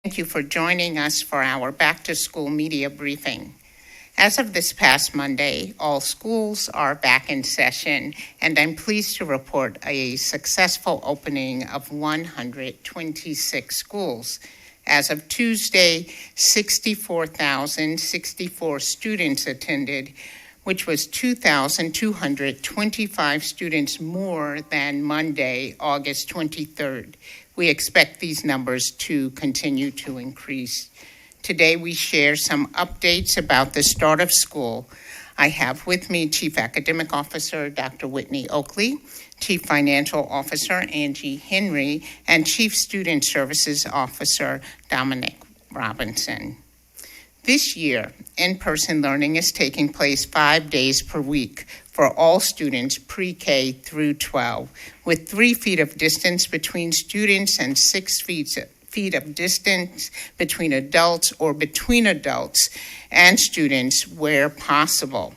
Thank you for joining us for our Back to School media briefing. As of this past Monday, all schools are back in session, and I'm pleased to report a successful opening of 126 schools. As of Tuesday, 64,064 students attended, which was 2,225 students more than Monday, August 23rd. We expect these numbers to continue to increase. Today, we share some updates about the start of school. I have with me Chief Academic Officer Dr. Whitney Oakley, Chief Financial Officer Angie Henry, and Chief Student Services Officer Dominic Robinson. This year, in-person learning is taking place 5 days per week for all students pre-K through 12, with 3 feet of distance between students and 6 feet of distance between adults or between adults and students where possible.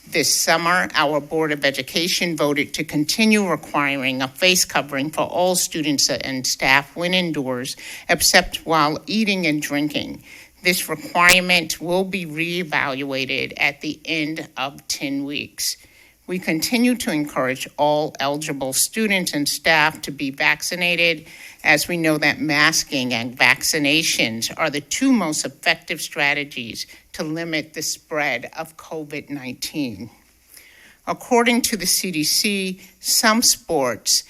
This summer, our Board of Education voted to continue requiring a face covering for all students and staff when indoors, except while eating and drinking. This requirement will be reevaluated at the end of 10 weeks. We continue to encourage all eligible students and staff to be vaccinated, as we know that masking and vaccinations are the 2 most effective strategies to limit the spread of COVID-19. According to the CDC, some sports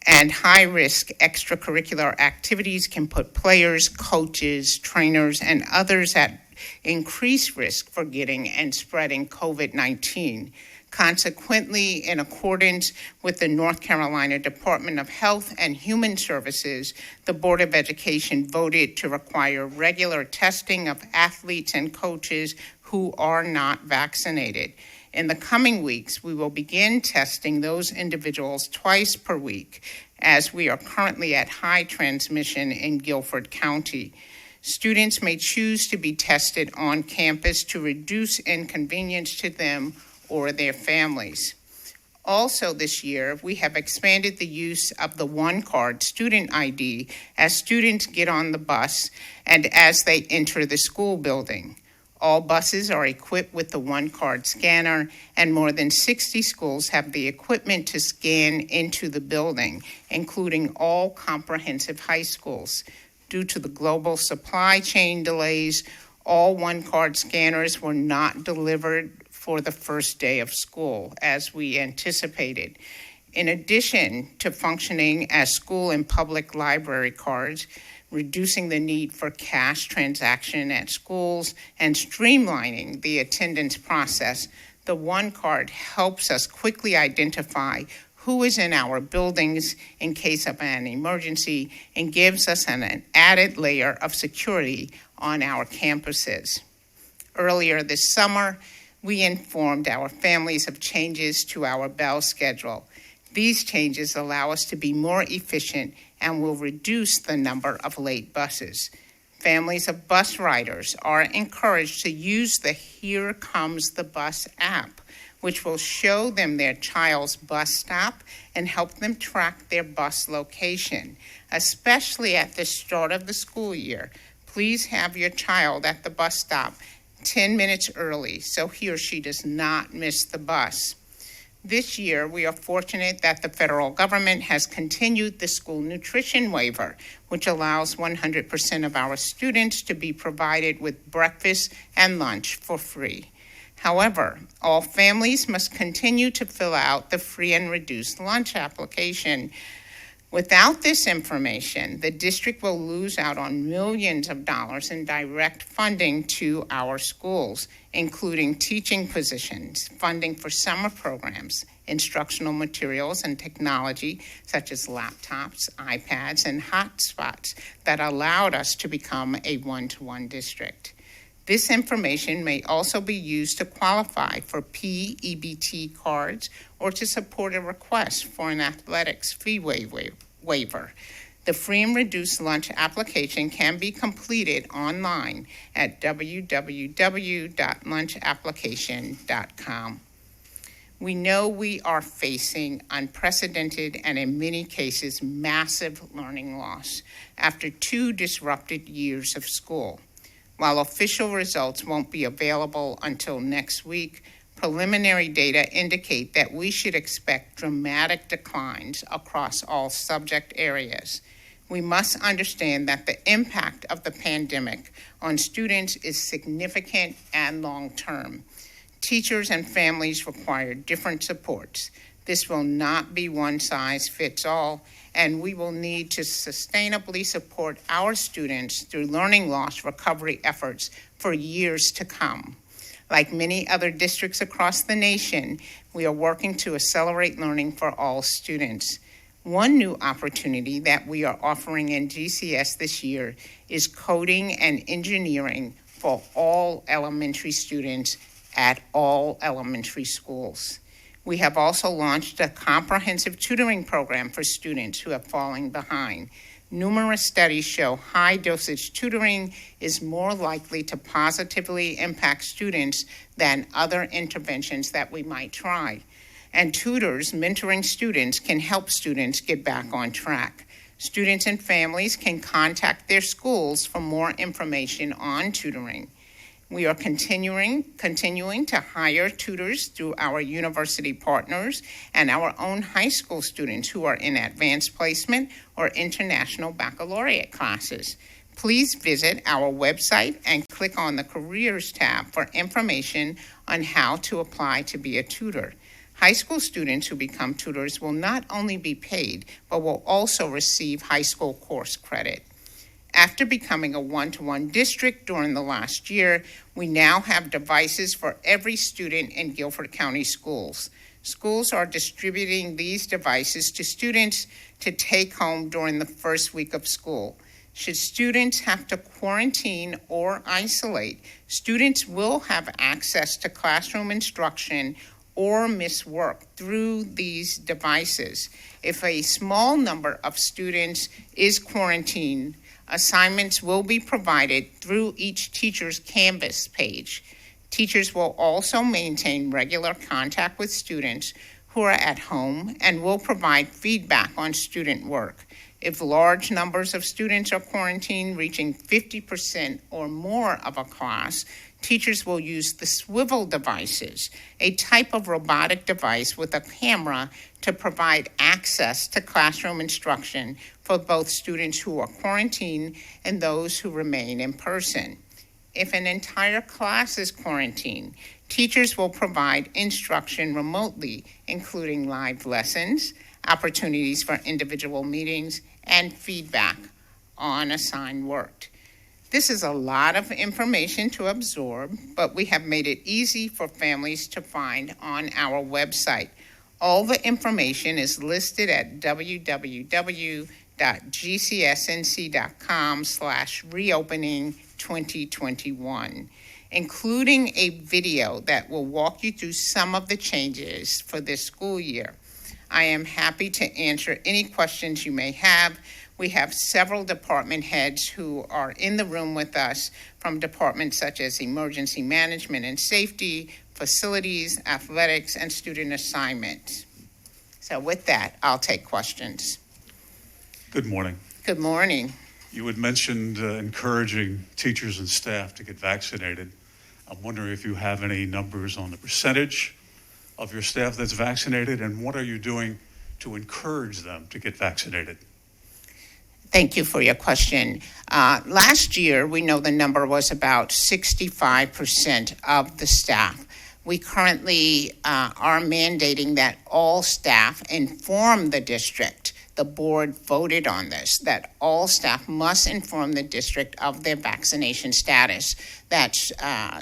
and high-risk extracurricular activities can put players, coaches, trainers, and others at increased risk for getting and spreading COVID-19. Consequently, in accordance with the North Carolina Department of Health and Human Services, the Board of Education voted to require regular testing of athletes and coaches who are not vaccinated. In the coming weeks, we will begin testing those individuals twice per week, as we are currently at high transmission in Guilford County. Students may choose to be tested on campus to reduce inconvenience to them or their families. Also this year, we have expanded the use of the one-card student ID as students get on the bus and as they enter the school building. All buses are equipped with the one-card scanner, and more than 60 schools have the equipment to scan into the building, including all comprehensive high schools. Due to the global supply chain delays, all one-card scanners were not delivered for the first day of school, as we anticipated. In addition to functioning as school and public library cards, reducing the need for cash transaction at schools, and streamlining the attendance process, the one card helps us quickly identify who is in our buildings in case of an emergency and gives us an added layer of security on our campuses. Earlier this summer, we informed our families of changes to our bell schedule. These changes allow us to be more efficient and will reduce the number of late buses. Families of bus riders are encouraged to use the Here Comes the Bus app, which will show them their child's bus stop and help them track their bus location, especially at the start of the school year. Please have your child at the bus stop 10 minutes early so he or she does not miss the bus. This year, we are fortunate that the federal government has continued the school nutrition waiver, which allows 100% of our students to be provided with breakfast and lunch for free. However, all families must continue to fill out the free and reduced lunch application. Without this information, the district will lose out on millions of dollars in direct funding to our schools, including teaching positions, funding for summer programs, instructional materials and technology such as laptops, iPads, and hotspots that allowed us to become a one-to-one district. This information may also be used to qualify for PEBT cards or to support a request for an athletics fee waiver. The free and reduced lunch application can be completed online at www.lunchapplication.com. We know we are facing unprecedented and, in many cases, massive learning loss after 2 disrupted years of school. While official results won't be available until next week, preliminary data indicate that we should expect dramatic declines across all subject areas. We must understand that the impact of the pandemic on students is significant and long-term. Teachers and families require different supports. This will not be one size fits all, and we will need to sustainably support our students through learning loss recovery efforts for years to come. Like many other districts across the nation, we are working to accelerate learning for all students. One new opportunity that we are offering in GCS this year is coding and engineering for all elementary students at all elementary schools. We have also launched a comprehensive tutoring program for students who have fallen behind. Numerous studies show high-dosage tutoring is more likely to positively impact students than other interventions that we might try. And tutors mentoring students can help students get back on track. Students and families can contact their schools for more information on tutoring. We are continuing to hire tutors through our university partners and our own high school students who are in advanced placement or international baccalaureate classes. Please visit our website and click on the Careers tab for information on how to apply to be a tutor. High school students who become tutors will not only be paid, but will also receive high school course credit. After becoming a one-to-one district during the last year, we now have devices for every student in Guilford County schools. Schools are distributing these devices to students to take home during the first week of school. Should students have to quarantine or isolate, students will have access to classroom instruction or miss work through these devices. If a small number of students is quarantined, assignments will be provided through each teacher's Canvas page. Teachers will also maintain regular contact with students who are at home and will provide feedback on student work. If large numbers of students are quarantined, reaching 50% or more of a class, teachers will use the swivel devices, a type of robotic device with a camera to provide access to classroom instruction for both students who are quarantined and those who remain in person. If an entire class is quarantined, teachers will provide instruction remotely, including live lessons, opportunities for individual meetings, and feedback on assigned work. This is a lot of information to absorb, but we have made it easy for families to find on our website. All the information is listed at www.gcsnc.com/reopening2021, including a video that will walk you through some of the changes for this school year. I am happy to answer any questions you may have. We have several department heads who are in the room with us from departments such as emergency management and safety, facilities, athletics, and student assignment. So with that, I'll take questions. Good morning. Good morning. You had mentioned encouraging teachers and staff to get vaccinated. I'm wondering if you have any numbers on the percentage of your staff that's vaccinated, and what are you doing to encourage them to get vaccinated? Thank you for your question. Last year, we know the number was about 65% of the staff. We currently are mandating that all staff inform the district. The board voted on this, that all staff must inform the district of their vaccination status. That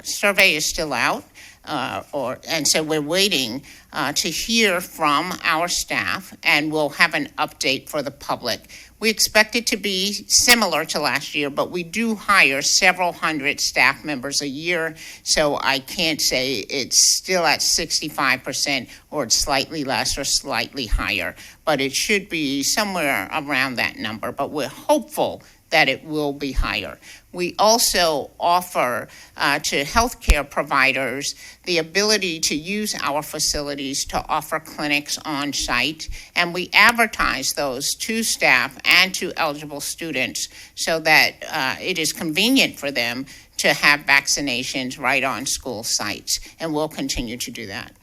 survey is still out, and so we're waiting to hear from our staff, and we'll have an update for the public. We expect it to be similar to last year, but we do hire several hundred staff members a year, so I can't say it's still at 65% or it's slightly less or slightly higher, but it should be somewhere around that number. But we're hopeful that it will be higher. We also offer to healthcare providers the ability to use our facilities to offer clinics on site, and we advertise those to staff and to eligible students so that it is convenient for them to have vaccinations right on school sites, and we'll continue to do that.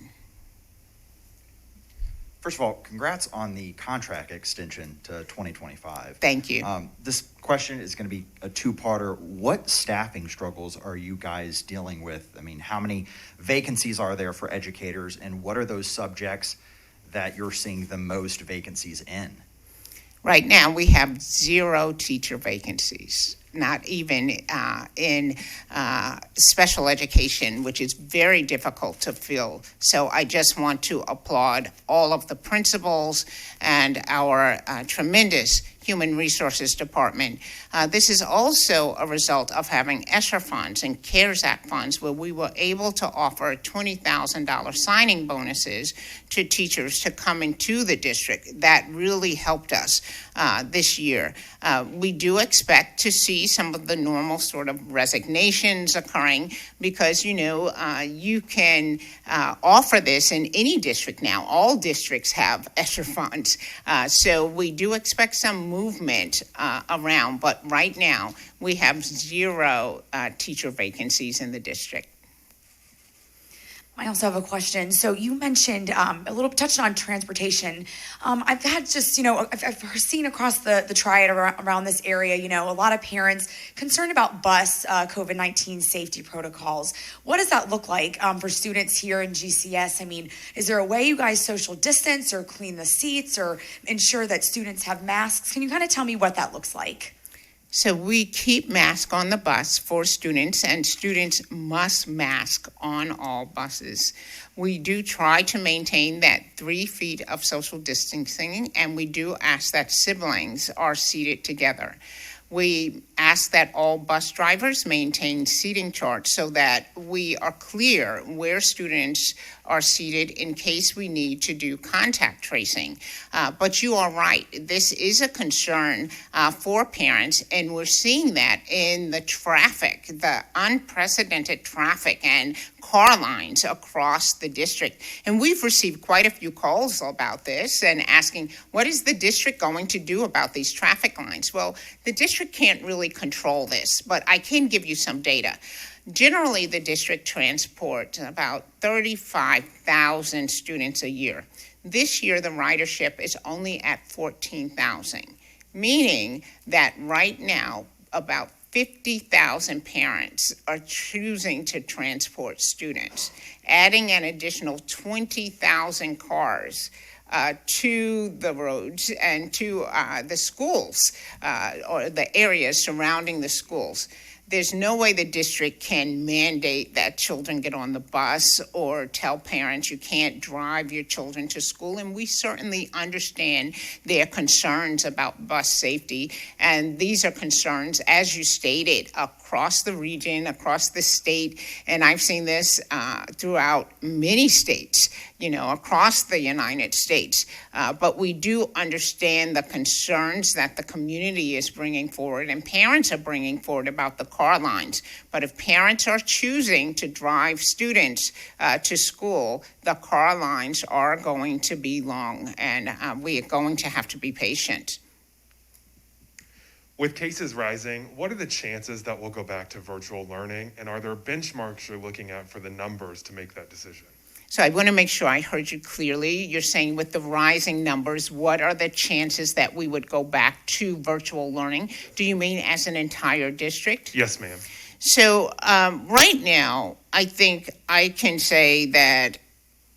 First of all, congrats on the contract extension to 2025. Thank you. This question is going to be a two-parter. What staffing struggles are you guys dealing with? I mean, how many vacancies are there for educators, and what are those subjects that you're seeing the most vacancies in? Right now, we have 0 teacher vacancies, not even in special education, which is very difficult to fill. So I just want to applaud all of the principals and our tremendous Human Resources Department. This is also a result of having ESSER funds and CARES Act funds, where we were able to offer $20,000 signing bonuses to teachers to come into the district. That really helped us this year. We do expect to see some of the normal sort of resignations occurring because, you can offer this in any district now. All districts have ESSER funds. So we do expect some movement around, but right now we have 0 teacher vacancies in the district. I also have a question. So you mentioned touched on transportation. I've had just, I've seen across the triad around this area, a lot of parents concerned about bus COVID-19 safety protocols. What does that look like for students here in GCS? I mean, is there a way you guys social distance or clean the seats or ensure that students have masks? Can you kind of tell me what that looks like? So we keep masks on the bus for students, and students must mask on all buses. We do try to maintain that 3 feet of social distancing, and we do ask that siblings are seated together. We ask that all bus drivers maintain seating charts so that we are clear where students are seated in case we need to do contact tracing. But you are right. This is a concern for parents, and we're seeing that in the traffic, the unprecedented traffic and car lines across the district. And we've received quite a few calls about this and asking, what is the district going to do about these traffic lines? Well, the district can't really control this, but I can give you some data. Generally, the district transports about 35,000 students a year. This year, the ridership is only at 14,000, meaning that right now, about 50,000 parents are choosing to transport students, adding an additional 20,000 cars to the roads and to the schools or the areas surrounding the schools. There's no way the district can mandate that children get on the bus or tell parents you can't drive your children to school. And we certainly understand their concerns about bus safety. And these are concerns, as you stated, across the region, across the state. And I've seen this throughout many states, across the United States. But we do understand the concerns that the community is bringing forward and parents are bringing forward about the car lines. But if parents are choosing to drive students to school, the car lines are going to be long, and we are going to have to be patient. With cases rising, what are the chances that we'll go back to virtual learning? And are there benchmarks you're looking at for the numbers to make that decision? So I want to make sure I heard you clearly. You're saying with the rising numbers, what are the chances that we would go back to virtual learning? Do you mean as an entire district? Yes, ma'am. So right now, I think I can say that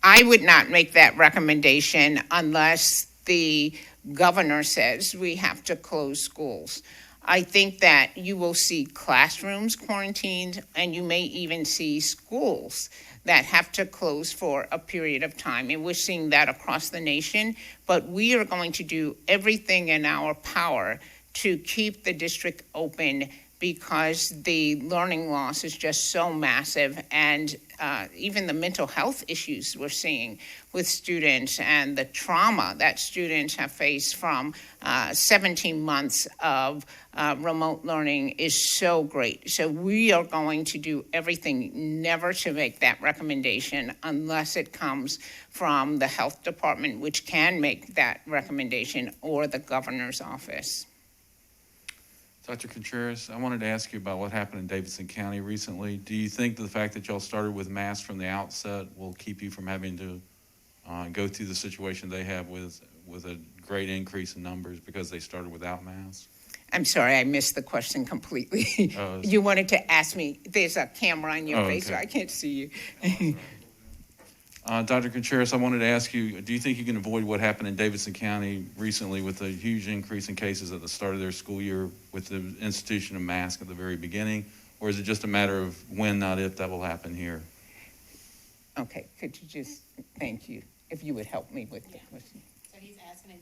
I would not make that recommendation unless the governor says we have to close schools. I think that you will see classrooms quarantined, and you may even see schools that have to close for a period of time. And we're seeing that across the nation, but we are going to do everything in our power to keep the district open because the learning loss is just so massive, and even the mental health issues we're seeing with students and the trauma that students have faced from 17 months of remote learning is so great. So we are going to do everything never to make that recommendation unless it comes from the health department, which can make that recommendation, or the governor's office. Dr. Contreras, I wanted to ask you about what happened in Davidson County recently. Do you think that the fact that y'all started with masks from the outset will keep you from having to go through the situation they have with a great increase in numbers because they started without masks? I'm sorry, I missed the question completely. You wanted to ask me, there's a camera on your face, so I can't see you. Dr. Contreras, I wanted to ask you, do you think you can avoid what happened in Davidson County recently with a huge increase in cases at the start of their school year with the institution of masks at the very beginning? Or is it just a matter of when, not if, that will happen here? Okay, could you just, thank you, if you would help me with the question. So he's asking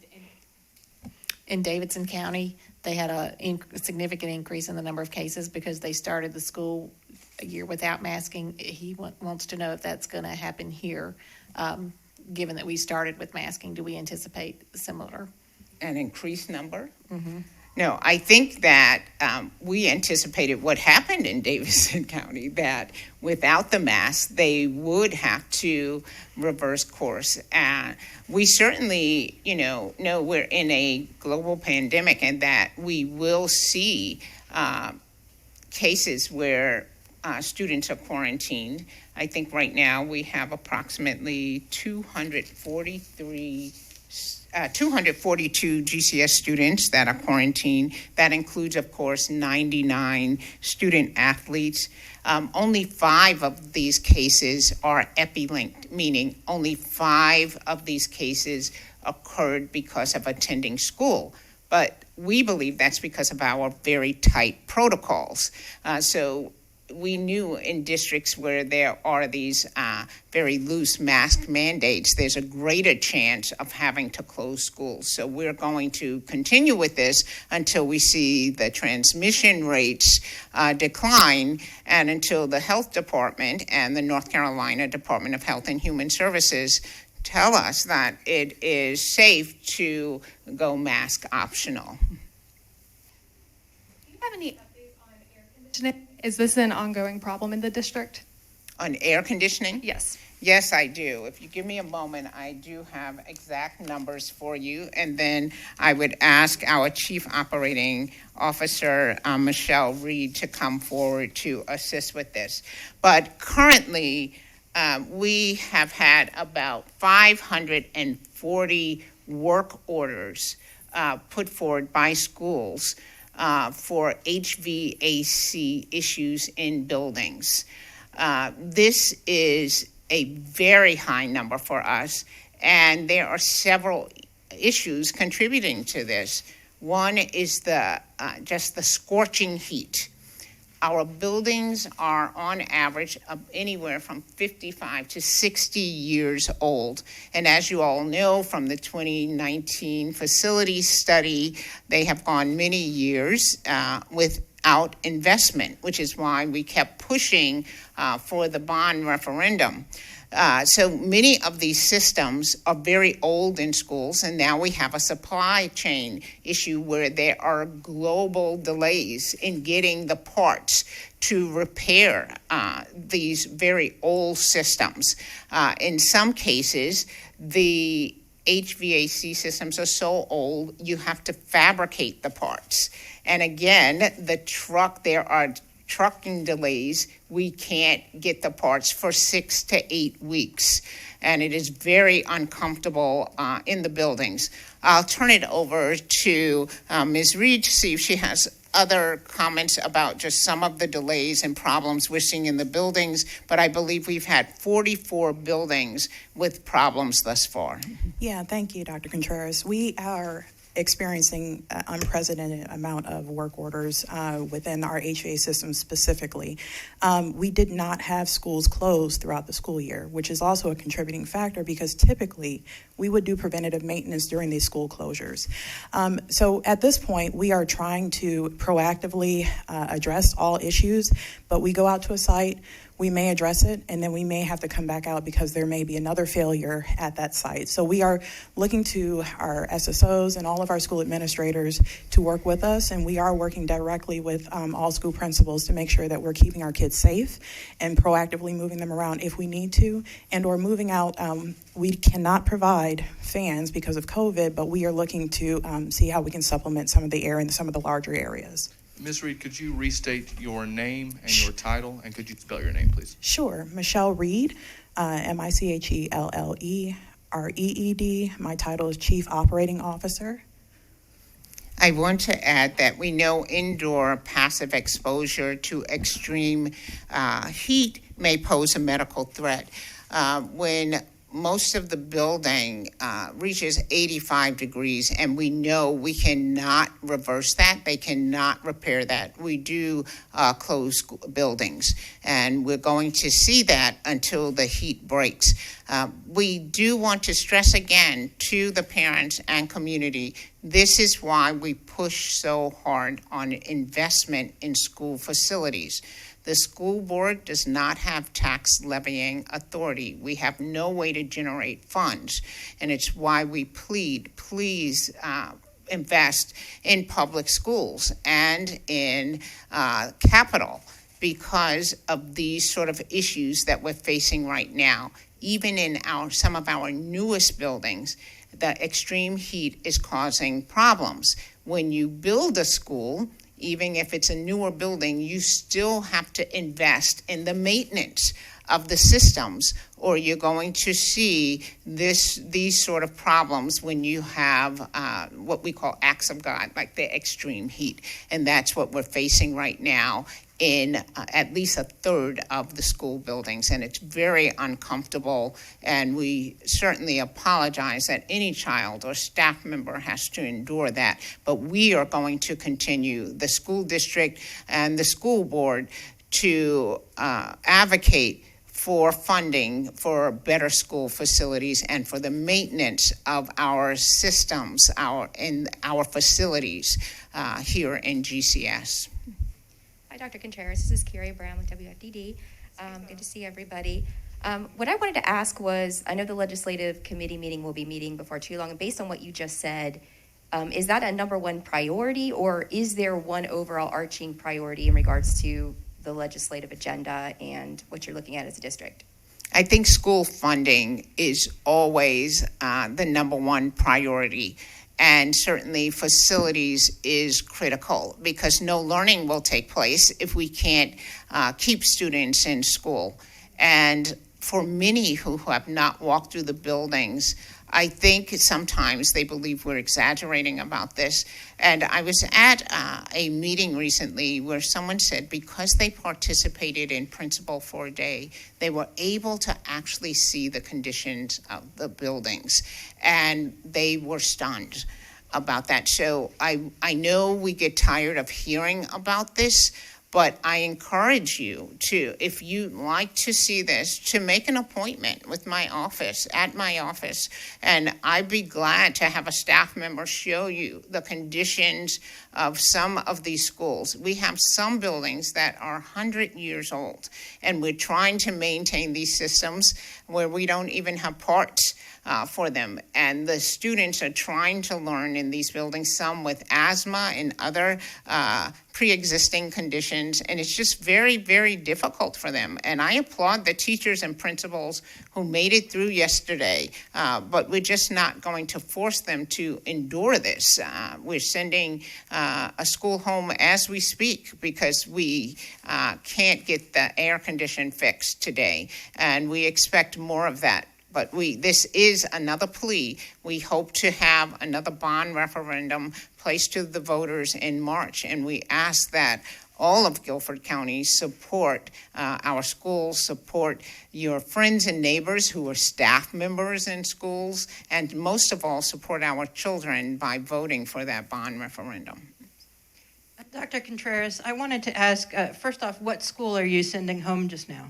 in Davidson County, they had a significant increase in the number of cases because they started the school a year without masking. He wants to know if that's going to happen here, given that we started with masking. Do we anticipate similar? An increased number? Mm-hmm. No, I think that we anticipated what happened in Davidson County, that without the mask, they would have to reverse course. We certainly, know we're in a global pandemic and that we will see cases where students are quarantined. I think right now we have approximately 242 GCS students that are quarantined. That includes, of course, 99 student athletes. Only 5 of these cases are epi-linked, meaning only 5 of these cases occurred because of attending school. But we believe that's because of our very tight protocols. So we knew in districts where there are these very loose mask mandates, there's a greater chance of having to close schools. So we're going to continue with this until we see the transmission rates decline, and until the health department and the North Carolina Department of Health and Human Services tell us that it is safe to go mask optional. Do you have any updates on air conditioning? Is this an ongoing problem in the district? On air conditioning? Yes. Yes, I do. If you give me a moment, I do have exact numbers for you, and then I would ask our Chief Operating Officer, Michelle Reed, to come forward to assist with this. But currently, we have had about 540 work orders put forward by schools for HVAC issues in buildings. This is a very high number for us, and there are several issues contributing to this. One is just the scorching heat. Our buildings are on average anywhere from 55 to 60 years old. And as you all know from the 2019 facility study, they have gone many years without investment, which is why we kept pushing for the bond referendum. So many of these systems are very old in schools, and now we have a supply chain issue where there are global delays in getting the parts to repair these very old systems. In some cases, the HVAC systems are so old, you have to fabricate the parts. And again, there are trucking delays. We can't get the parts for 6 to 8 weeks, and it is very uncomfortable in the buildings. I'll turn it over to Ms. Reed to see if she has other comments about just some of the delays and problems we're seeing in the buildings, but I believe we've had 44 buildings with problems thus far. Yeah, thank you, Dr. Contreras. We are experiencing an unprecedented amount of work orders within our HVA system specifically. We did not have schools closed throughout the school year, which is also a contributing factor because typically we would do preventative maintenance during these school closures. So at this point, we are trying to proactively address all issues, but we go out to a site, we may address it, and then we may have to come back out because there may be another failure at that site. So we are looking to our SSOs and all of our school administrators to work with us, and we are working directly with all school principals to make sure that we're keeping our kids safe and proactively moving them around if we need to, and or moving out. We cannot provide fans because of COVID, but we are looking to see how we can supplement some of the air in some of the larger areas. Ms. Reed, could you restate your name and your title, and could you spell your name, please? Sure. Michelle Reed, MICHELLEREED. My title is Chief Operating Officer. I want to add that we know indoor passive exposure to extreme heat may pose a medical threat. When most of the building reaches 85 degrees, and we know we cannot reverse that. They cannot repair that. We do close buildings, and we're going to see that until the heat breaks. We do want to stress again to the parents and community, this is why we push so hard on investment in school facilities. The school board does not have tax levying authority. We have no way to generate funds, and it's why we plead, please invest in public schools and in capital because of these sort of issues that we're facing right now. Even in some of our newest buildings, the extreme heat is causing problems. When you build a school, even if it's a newer building, you still have to invest in the maintenance of the systems, or you're going to see these sort of problems when you have what we call acts of God, like the extreme heat. And that's what we're facing right now in at least a third of the school buildings, and it's very uncomfortable, and we certainly apologize that any child or staff member has to endure that, but we are going to continue, the school district and the school board, to advocate for funding for better school facilities and for the maintenance of our systems, our facilities here in GCS. Hi, Dr. Contreras. This is Carrie Brown with WFDD. Good to see everybody. What I wanted to ask was, I know the legislative committee meeting will be meeting before too long, and based on what you just said, is that a number one priority, or is there one overall arching priority in regards to the legislative agenda and what you're looking at as a district? I think school funding is always the number one priority. And certainly facilities is critical because no learning will take place if we can't keep students in school. And for many who have not walked through the buildings, I think sometimes they believe we're exaggerating about this. And I was at a meeting recently where someone said because they participated in Principal for a Day, they were able to actually see the conditions of the buildings. And they were stunned about that. So I know we get tired of hearing about this, but I encourage you to, if you'd like to see this, to make an appointment with my office, at my office, and I'd be glad to have a staff member show you the conditions of some of these schools. We have some buildings that are 100 years old, and we're trying to maintain these systems where we don't even have parts for them. And the students are trying to learn in these buildings, some with asthma and other pre-existing conditions, and it's just very, very difficult for them. And I applaud the teachers and principals who made it through yesterday, but we're just not going to force them to endure this. We're sending a school home as we speak because we can't get the air condition fixed today, and we expect more of that But this is another plea. We hope to have another bond referendum placed to the voters in March, and we ask that all of Guilford County support our schools, support your friends and neighbors who are staff members in schools, and most of all, support our children by voting for that bond referendum. Dr. Contreras, I wanted to ask, first off, what school are you sending home just now?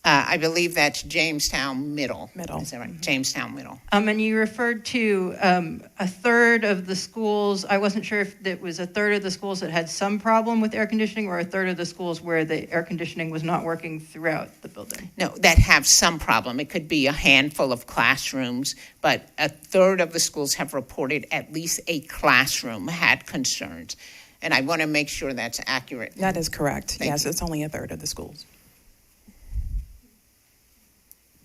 I believe that's Jamestown Middle. Middle. Is that right? Jamestown Middle. And you referred to a third of the schools. I wasn't sure if it was a third of the schools that had some problem with air conditioning or a third of the schools where the air conditioning was not working throughout the building. No, that have some problem. It could be a handful of classrooms, but a third of the schools have reported at least a classroom had concerns. And I want to make sure that's accurate. That is correct. Thank Yes, you. it's only a third of the schools.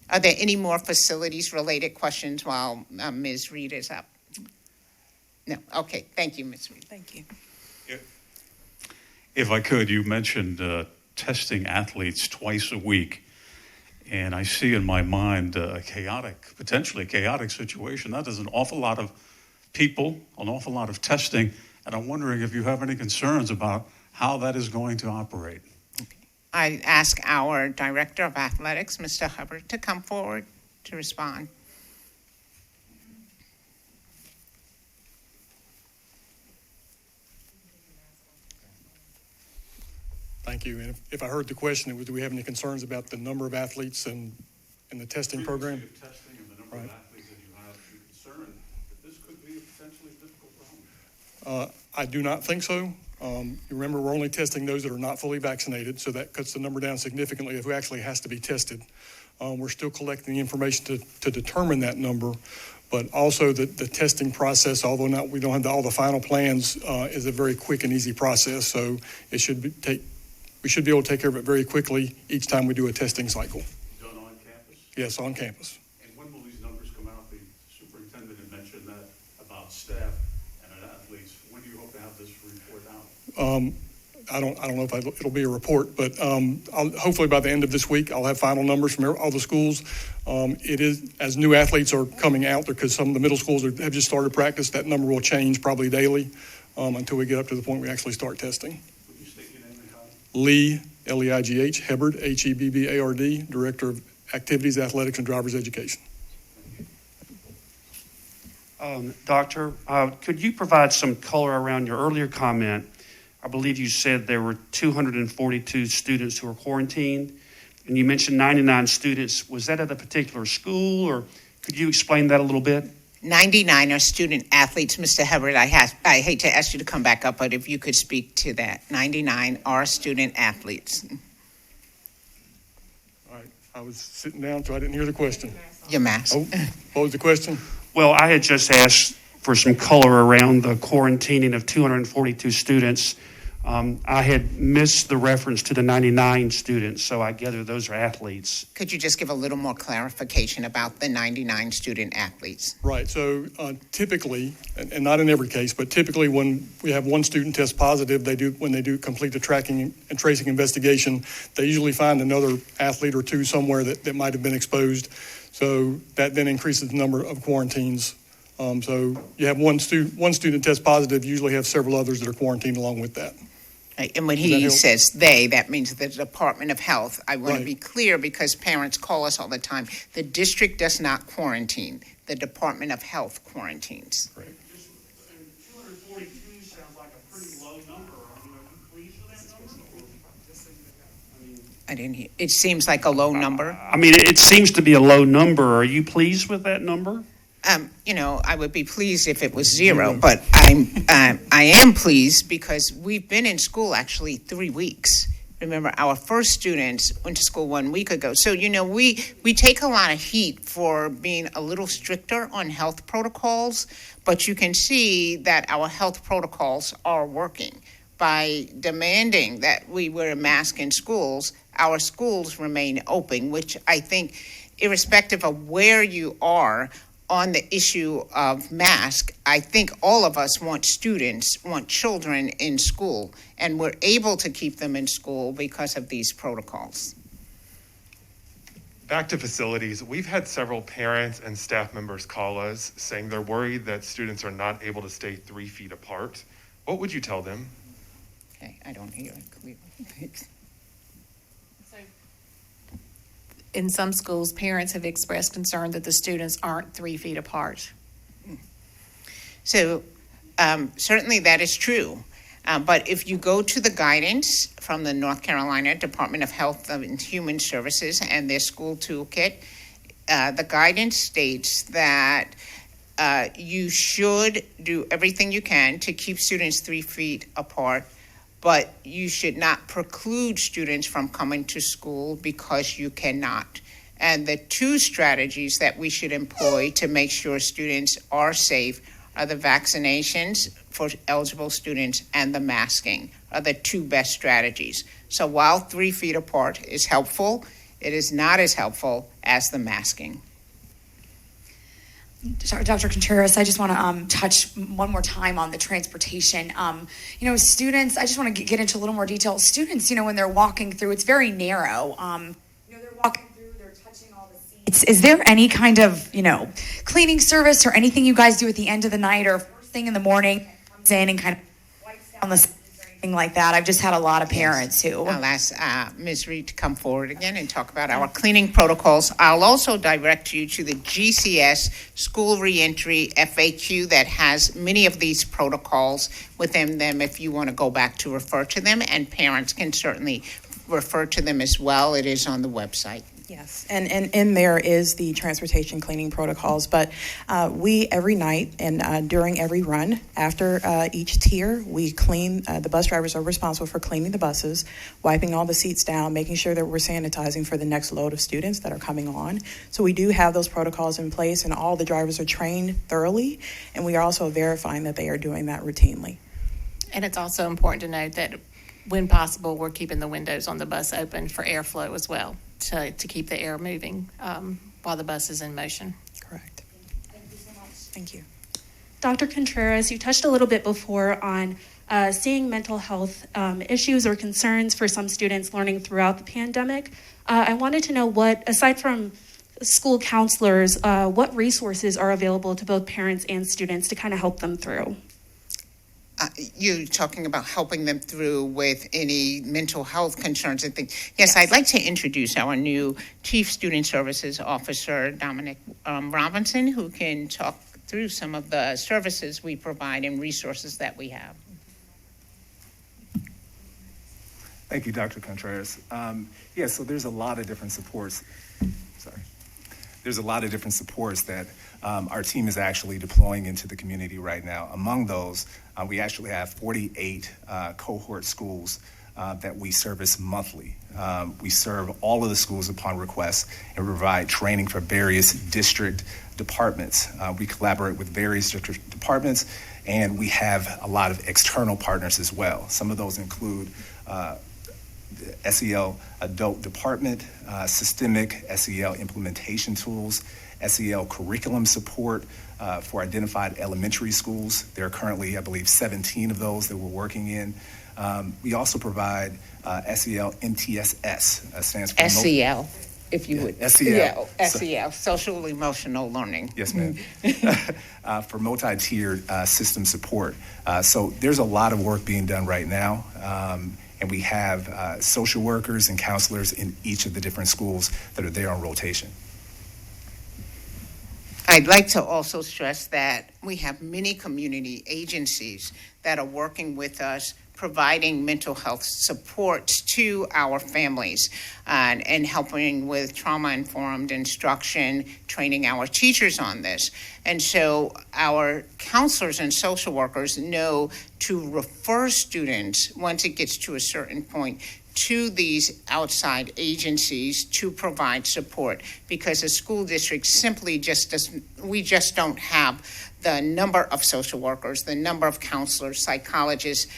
Are there any more facilities-related questions while Ms. Reed is up? No. Okay. Thank you, Ms. Reed. Thank you. If I could, you mentioned testing athletes twice a week, and I see in my mind a potentially chaotic situation. That is an awful lot of people, an awful lot of testing, and I'm wondering if you have any concerns about how that is going to operate. I ask our Director of Athletics, Mr. Hubbard, to come forward to respond. Thank you. And if I heard the question, it was, do we have any concerns about the number of athletes and the testing program? Testing and the number of athletes that you have, are you concerned that this could be a potentially difficult problem? I do not think so. You remember, we're only testing those that are not fully vaccinated, so that cuts the number down significantly of who actually has to be tested. We're still collecting the information to determine that number, but also the testing process, although we don't have all the final plans, is a very quick and easy process. So we should be able to take care of it very quickly each time we do a testing cycle. Done on campus? Yes, on campus. And when will these numbers come out? The superintendent had mentioned that about staff and athletes. When do you hope to have this report out? I don't know if it'll be a report, but hopefully by the end of this week, I'll have final numbers from all the schools. It is, as new athletes are coming out there, because some of the middle schools have just started practice, that number will change probably daily until we get up to the point we actually start testing. Would you state your name and title? Lee, L-E-I-G-H, Hebbard, H-E-B-B-A-R-D, Director of Activities, Athletics, and Driver's Education. Doctor, could you provide some color around your earlier comment? I believe you said there were 242 students who were quarantined, and you mentioned 99 students. Was that at a particular school, or could you explain that a little bit? 99 are student athletes, Mr. Hubbard. I hate to ask you to come back up, but if you could speak to that. 99 are student athletes. All right. I was sitting down, so I didn't hear the question. Your mask. Oh, what was the question? Well, I had just asked for some color around the quarantining of 242 students. I had missed the reference to the 99 students, so I gather those are athletes. Could you just give a little more clarification about the 99 student athletes? Right. So typically, and not in every case, but typically when we have one student test positive, when they do complete the tracking and tracing investigation, they usually find another athlete or two somewhere that might have been exposed. So that then increases the number of quarantines. So you have one student test positive, you usually have several others that are quarantined along with that. Right. And when he says they, that means the Department of Health. I want to be clear because parents call us all the time. The district does not quarantine. The Department of Health quarantines. Right. 242 sounds like a pretty low number. Are you pleased with that number? I didn't hear. It seems like a low number. I mean, it seems to be a low number. Are you pleased with that number? I would be pleased if it was zero, but I am pleased because we've been in school actually 3 weeks. Remember, our first students went to school 1 week ago. So, we take a lot of heat for being a little stricter on health protocols, but you can see that our health protocols are working. By demanding that we wear a mask in schools, our schools remain open, which I think, irrespective of where you are on the issue of mask, I think all of us want children in school, and we're able to keep them in school because of these protocols. Back to facilities, we've had several parents and staff members call us saying they're worried that students are not able to stay 3 feet apart. What would you tell them? Okay, I don't hear it clearly. In some schools, parents have expressed concern that the students aren't 3 feet apart. So certainly that is true. But if you go to the guidance from the North Carolina Department of Health and Human Services and their school toolkit, the guidance states that you should do everything you can to keep students 3 feet apart, but you should not preclude students from coming to school because you cannot. And the two strategies that we should employ to make sure students are safe are the vaccinations for eligible students and the masking are the two best strategies. So while 3 feet apart is helpful, it is not as helpful as the masking. Sorry, Dr. Contreras, I just want to touch one more time on the transportation. Students, I just want to get into a little more detail. Students, when they're walking through, it's very narrow. They're walking through, they're touching all the seats. Is there any kind of, cleaning service or anything you guys do at the end of the night or first thing in the morning that comes in and kind of wipes down the seats or anything like that? I've just had a lot of parents who... I'll ask Ms. Reed to come forward again and talk about our cleaning protocols. I'll also direct you to the GCS School Reentry FAQ that has many of these protocols within them if you want to go back to refer to them, and parents can certainly refer to them as well. It is on the website. Yes, and in there is the transportation cleaning protocols, but we every night and during every run, after each tier, we clean, the bus drivers are responsible for cleaning the buses, wiping all the seats down, making sure that we're sanitizing for the next load of students that are coming on. So we do have those protocols in place, and all the drivers are trained thoroughly, and we are also verifying that they are doing that routinely. And it's also important to note that when possible, we're keeping the windows on the bus open for airflow as well, to keep the air moving while the bus is in motion. Correct. Thank you so much. Thank you. Dr. Contreras, you touched a little bit before on seeing mental health issues or concerns for some students learning throughout the pandemic. I wanted to know what, aside from school counselors, what resources are available to both parents and students to kind of help them through? You're talking about helping them through with any mental health concerns and things. Yes, I'd like to introduce our new Chief Student Services Officer, Dominic Robinson, who can talk through some of the services we provide and resources that we have. Thank you, Dr. Contreras. So there's a lot of different supports. There's a lot of different supports that our team is actually deploying into the community right now. Among those, we actually have 48 cohort schools that we service monthly. We serve all of the schools upon request and provide training for various district departments. We collaborate with various district departments, and we have a lot of external partners as well. Some of those include the SEL Adult Department, Systemic SEL Implementation Tools, SEL Curriculum Support for identified elementary schools. There are currently, I believe, 17 of those that we're working in. We also provide SEL MTSS, stands for SEL, if you would. SEL. Yeah, SEL, Social Emotional Learning. Yes, ma'am. For multi-tiered system support. So there's a lot of work being done right now. And we have social workers and counselors in each of the different schools that are there on rotation. I'd like to also stress that we have many community agencies that are working with us, providing mental health support to our families and helping with trauma-informed instruction, training our teachers on this. And so our counselors and social workers know to refer students once it gets to a certain point to these outside agencies to provide support, because a school district simply we just don't have the number of social workers, the number of counselors, psychologists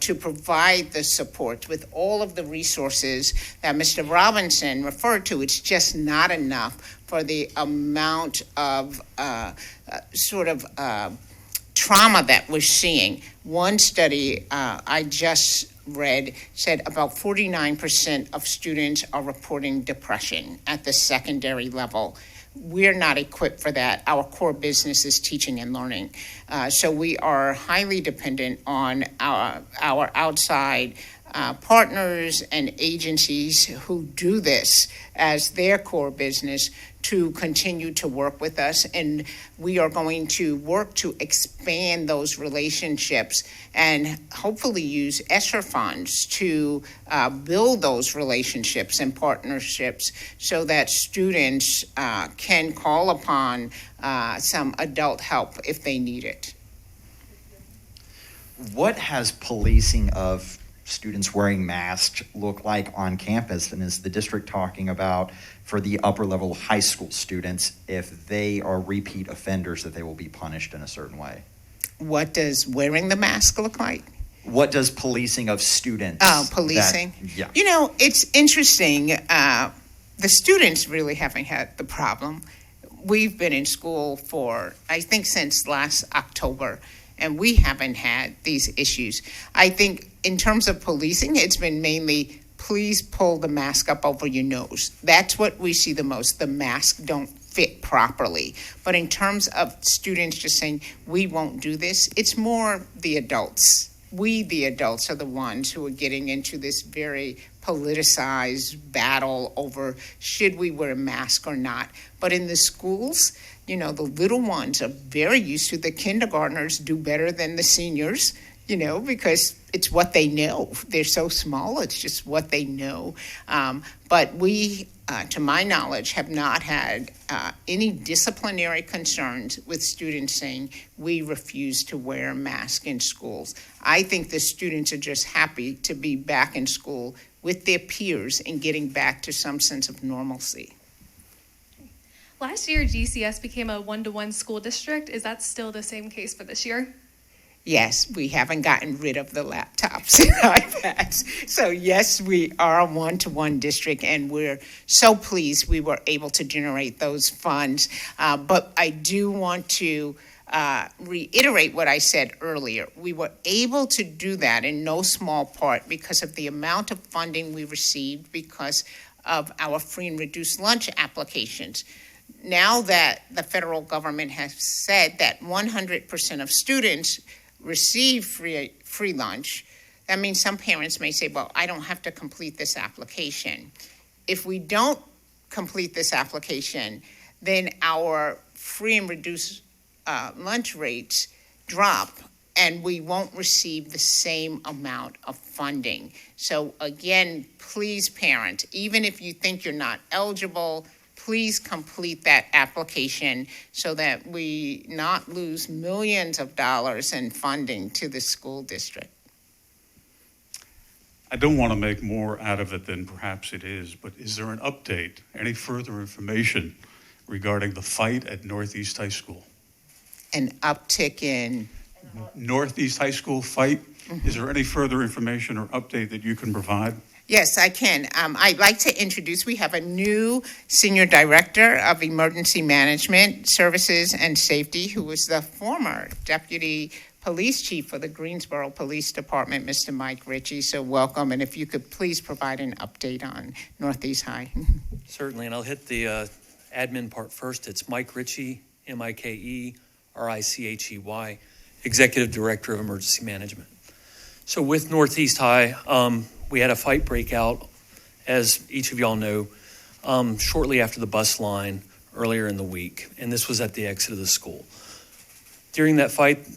to provide the support with all of the resources that Mr. Robinson referred to. It's just not enough for the amount of trauma that we're seeing. One study I just read said about 49% of students are reporting depression at the secondary level. We're not equipped for that. Our core business is teaching and learning. So we are highly dependent on our outside partners and agencies who do this as their core business to continue to work with us. And we are going to work to expand those relationships and hopefully use ESSER funds to build those relationships and partnerships so that students can call upon some adult help if they need it. What has policing of students wearing masks look like on campus? And is the district talking about for the upper level high school students, if they are repeat offenders, that they will be punished in a certain way? What does wearing the mask look like? What does policing of students? Oh, policing. Yeah. You know, it's interesting. The students really haven't had the problem. We've been in school for, I think, since last October, and we haven't had these issues. I think in terms of policing, it's been mainly, please pull the mask up over your nose. That's what we see the most. The mask don't fit properly. But in terms of students just saying, we won't do this, it's more the adults. We, the adults, are the ones who are getting into this very politicized battle over should we wear a mask or not. But in the schools, you know, the little ones are very used to, the kindergartners do better than the seniors, you know, because it's what they know. They're so small, it's just what they know. But we, to my knowledge, have not had any disciplinary concerns with students saying we refuse to wear a mask in schools. I think the students are just happy to be back in school with their peers and getting back to some sense of normalcy. Last year, GCS became a one-to-one school district. Is that still the same case for this year? Yes, we haven't gotten rid of the laptops and iPads. So yes, we are a one-to-one district, and we're so pleased we were able to generate those funds. But I do want to reiterate what I said earlier. We were able to do that in no small part because of the amount of funding we received because of our free and reduced lunch applications. Now that the federal government has said that 100% of students receive free lunch, that means some parents may say, well, I don't have to complete this application. If we don't complete this application, then our free and reduced lunch rates drop, and we won't receive the same amount of funding. So again, please, parent, even if you think you're not eligible, please complete that application so that we not lose millions of dollars in funding to the school district. I don't want to make more out of it than perhaps it is, but is there an update, any further information regarding the fight at Northeast High School? An uptick in? Northeast High School fight? Mm-hmm. Is there any further information or update that you can provide? Yes, I can. I'd like to introduce, we have a new Senior Director of Emergency Management Services and Safety, who was the former Deputy Police Chief for the Greensboro Police Department, Mr. Mike Ritchie. So welcome, and if you could please provide an update on Northeast High. Certainly, and I'll hit the admin part first. It's Mike Ritchie, M-I-K-E, R-I-C-H-E-Y, Executive Director of Emergency Management. So with Northeast High, we had a fight break out, as each of y'all know, shortly after the bus line earlier in the week, and this was at the exit of the school. During that fight,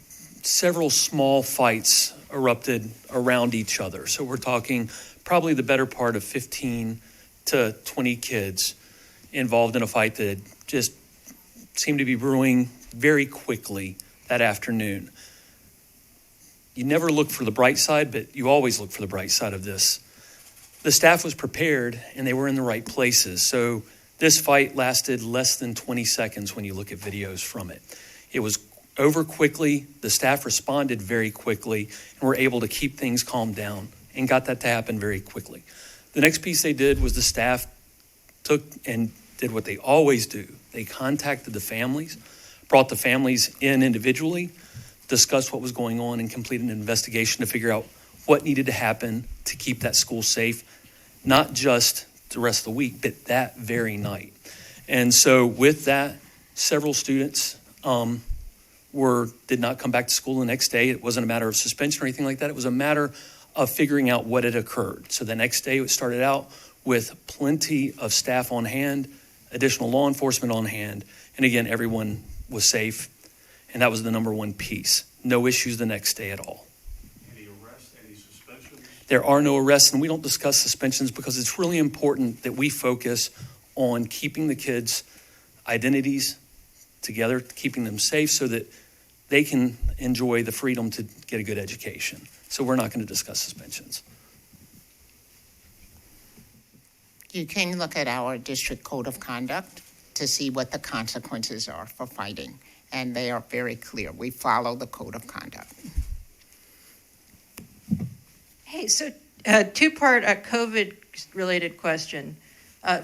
several small fights erupted around each other. So we're talking probably the better part of 15 to 20 kids involved in a fight that just seemed to be brewing very quickly that afternoon. You never look for the bright side, but you always look for the bright side of this. The staff was prepared and they were in the right places. So this fight lasted less than 20 seconds when you look at videos from it. It was over quickly. The staff responded very quickly and were able to keep things calmed down and got that to happen very quickly. The next piece they did was the staff took and did what they always do. They contacted the families, brought the families in individually, discussed what was going on, and completed an investigation to figure out what needed to happen to keep that school safe, not just the rest of the week, but that very night. And so with that, several students did not come back to school the next day. It wasn't a matter of suspension or anything like that. It was a matter of figuring out what had occurred. So the next day it started out with plenty of staff on hand, additional law enforcement on hand. And again, everyone was safe. And that was the number one piece. No issues the next day at all. Any arrests, any suspensions? There are no arrests, and we don't discuss suspensions because it's really important that we focus on keeping the kids' identities together, keeping them safe so that they can enjoy the freedom to get a good education. So we're not going to discuss suspensions. You can look at our district code of conduct to see what the consequences are for fighting, and they are very clear. We follow the code of conduct. Hey, so two-part COVID-related question.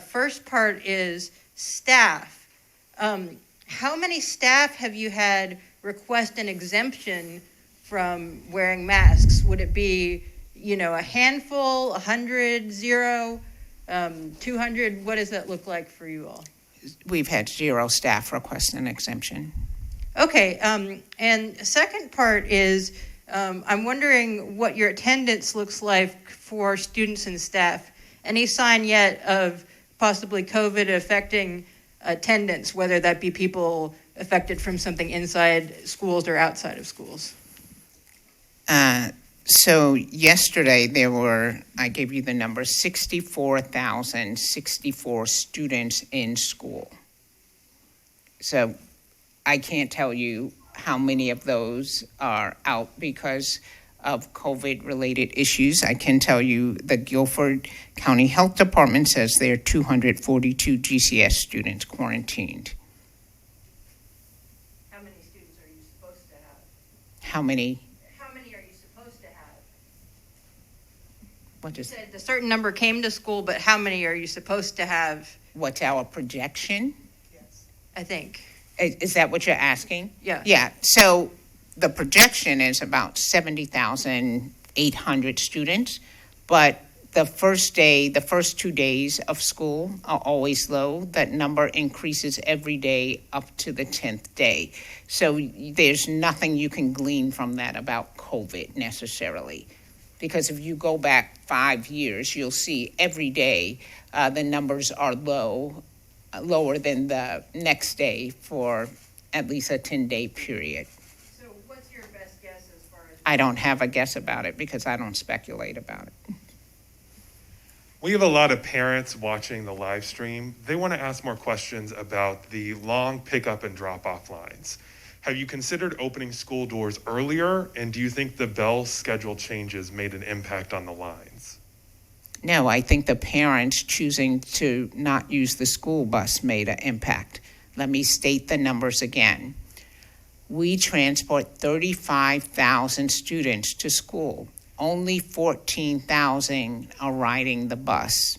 First part is staff. How many staff have you had request an exemption from wearing masks? Would it be, a handful, 100, 0, 200? What does that look like for you all? We've had 0 staff request an exemption. Okay, and second part is I'm wondering what your attendance looks like for students and staff. Any sign yet of possibly COVID affecting attendance, whether that be people affected from something inside schools or outside of schools? So yesterday there were, I gave you the number, 64,064 students in school. So I can't tell you how many of those are out because of COVID-related issues. I can tell you the Guilford County Health Department says there are 242 GCS students quarantined. How many students are you supposed to have? How many? How many are you supposed to have? What You is, said a certain number came to school, but how many are you supposed to have? what's our projection? I think. Is that what you're asking? Yeah. Yeah, so the projection is about 70,800 students, but the first 2 days of school are always low. That number increases every day up to the 10th day. So there's nothing you can glean from that about COVID necessarily. Because if you go back 5 years, you'll see every day the numbers are lower than the next day for at least a 10-day period. So what's your best guess as far as? I don't have a guess about it because I don't speculate about it. We have a lot of parents watching the live stream. They want to ask more questions about the long pickup and drop-off lines. Have you considered opening school doors earlier, and do you think the bell schedule changes made an impact on the lines? No, I think the parents choosing to not use the school bus made an impact. Let me state the numbers again. We transport 35,000 students to school. Only 14,000 are riding the bus.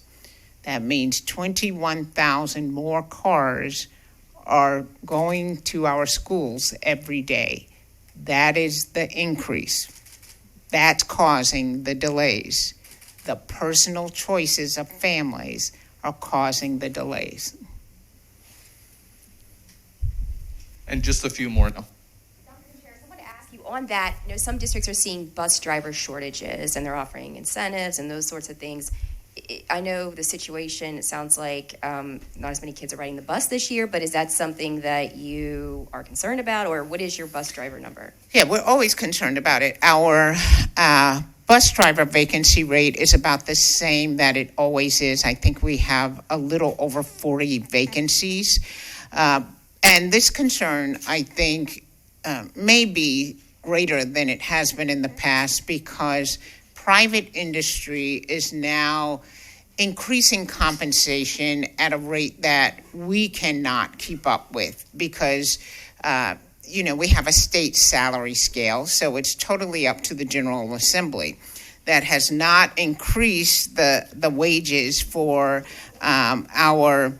That means 21,000 more cars are going to our schools every day. That is the increase. That's causing the delays. The personal choices of families are causing the delays. And just a few more now. On that, some districts are seeing bus driver shortages and they're offering incentives and those sorts of things. I know the situation, it sounds like not as many kids are riding the bus this year, but is that something that you are concerned about, or what is your bus driver number? Yeah, we're always concerned about it. Our bus driver vacancy rate is about the same that it always is. I think we have a little over 40 vacancies. And this concern, I think, may be greater than it has been in the past because private industry is now increasing compensation at a rate that we cannot keep up with because, we have a state salary scale, so it's totally up to the General Assembly that has not increased the wages for our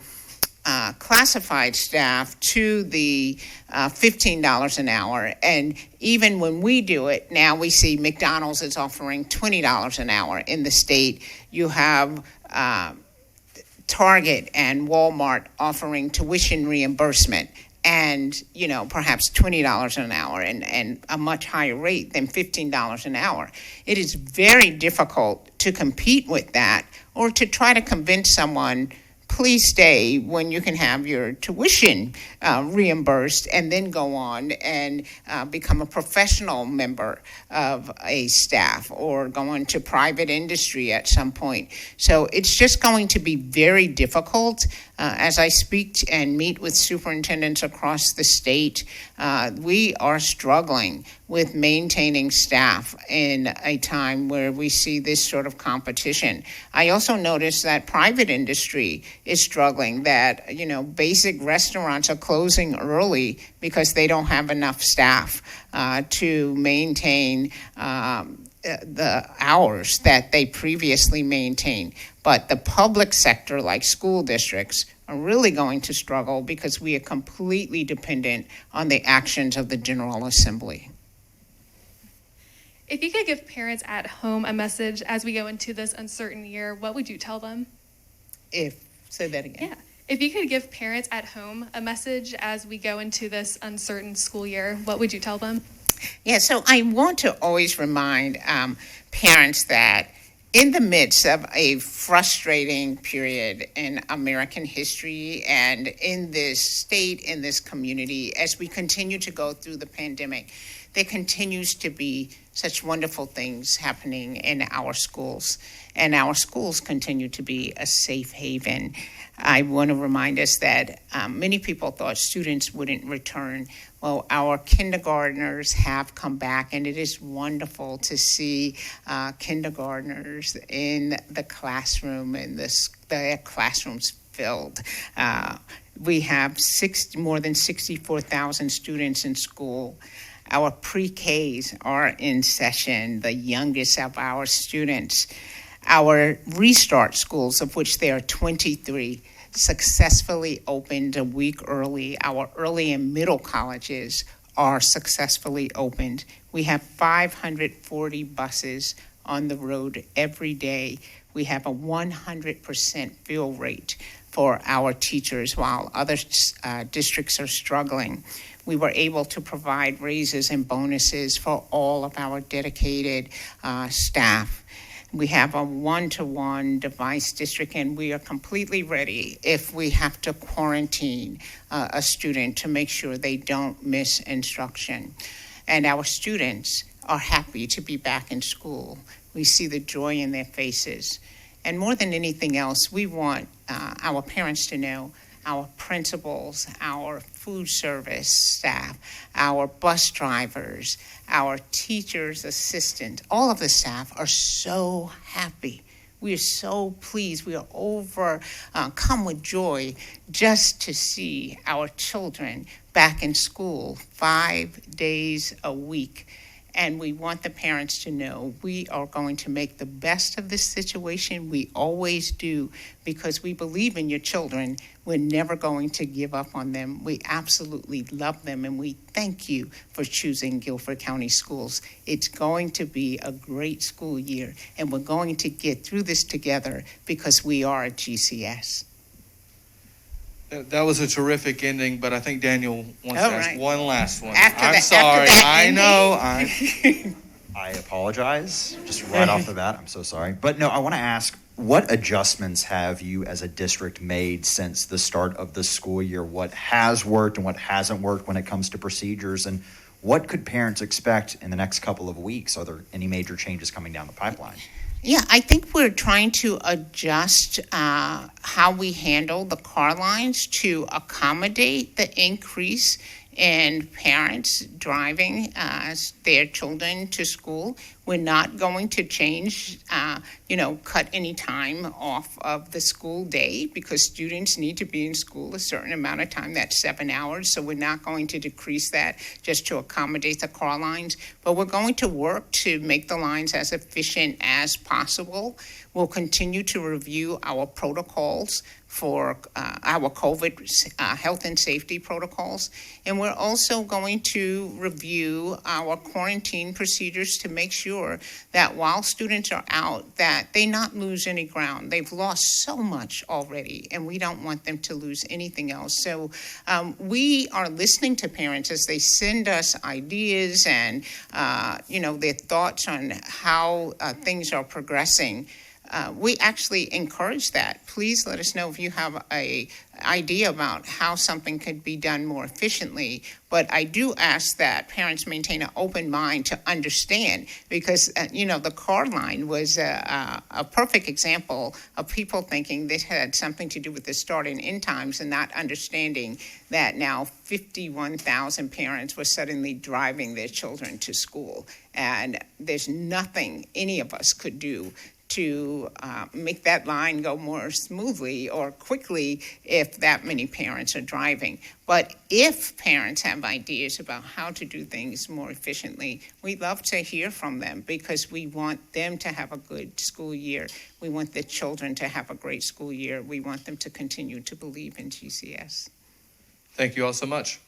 classified staff to the $15 an hour. And even when we do it, now we see McDonald's is offering $20 an hour in the state. You have Target and Walmart offering tuition reimbursement and, perhaps $20 an hour and a much higher rate than $15 an hour. It is very difficult to compete with that or to try to convince someone, please stay when you can have your tuition reimbursed and then go on and become a professional member of a staff or go on to private industry at some point. So it's just going to be very difficult. As I speak and meet with superintendents across the state, we are struggling with maintaining staff in a time where we see this sort of competition. I also noticed that private industry is struggling, that, basic restaurants are closing early because they don't have enough staff to maintain the hours that they previously maintained. But the public sector, like school districts, are really going to struggle because we are completely dependent on the actions of the General Assembly. If you could give parents at home a message as we go into this uncertain year, what would you tell them? Say that again. Yeah. If you could give parents at home a message as we go into this uncertain school year, what would you tell them? Yeah, so I want to always remind parents that in the midst of a frustrating period in American history and in this state, in this community, as we continue to go through the pandemic, there continues to be such wonderful things happening in our schools, and our schools continue to be a safe haven. I want to remind us that many people thought students wouldn't return. Well, our kindergartners have come back, and it is wonderful to see kindergartners in the classroom and the classrooms filled. We have more than 64,000 students in school. Our pre-Ks are in session, the youngest of our students. Our restart schools, of which there are 23, successfully opened a week early. Our early and middle colleges are successfully opened. We have 540 buses on the road every day. We have a 100% fill rate for our teachers while other districts are struggling. We were able to provide raises and bonuses for all of our dedicated staff. We have a one-to-one device district, and we are completely ready if we have to quarantine a student to make sure they don't miss instruction. And our students are happy to be back in school. We see the joy in their faces. And more than anything else, we want our parents to know our principals, our food service staff, our bus drivers, our teachers, assistants, all of the staff are so happy. We are so pleased. We are overcome with joy just to see our children back in school 5 days a week. And we want the parents to know we are going to make the best of this situation. We always do, because we believe in your children. We're never going to give up on them. We absolutely love them, and we thank you for choosing Guilford County Schools. It's going to be a great school year, and we're going to get through this together because we are at GCS. That was a terrific ending, but I think Daniel wants to ask one last one. I'm sorry. I know. I apologize. Just right off the bat, I'm so sorry. But no, I want to ask, what adjustments have you as a district made since the start of the school year? What has worked and what hasn't worked when it comes to procedures? And what could parents expect in the next couple of weeks? Are there any major changes coming down the pipeline? Yeah, I think we're trying to adjust how we handle the car lines to accommodate the increase in parents driving their children to school. We're not going to change, cut any time off of the school day because students need to be in school a certain amount of time, that's 7 hours. So we're not going to decrease that just to accommodate the car lines. But we're going to work to make the lines as efficient as possible. We'll continue to review our protocols for our COVID health and safety protocols. And we're also going to review our quarantine procedures to make sure that while students are out, that they not lose any ground. They've lost so much already, and we don't want them to lose anything else. So we are listening to parents as they send us ideas and, their thoughts on how things are progressing. We actually encourage that. Please let us know if you have an idea about how something could be done more efficiently. But I do ask that parents maintain an open mind to understand, because, the car line was a perfect example of people thinking this had something to do with the start and end times and not understanding that now 51,000 parents were suddenly driving their children to school. And there's nothing any of us could do to make that line go more smoothly or quickly if that many parents are driving. But if parents have ideas about how to do things more efficiently, we'd love to hear from them, because we want them to have a good school year. We want the children to have a great school year. We want them to continue to believe in GCS. Thank you all so much.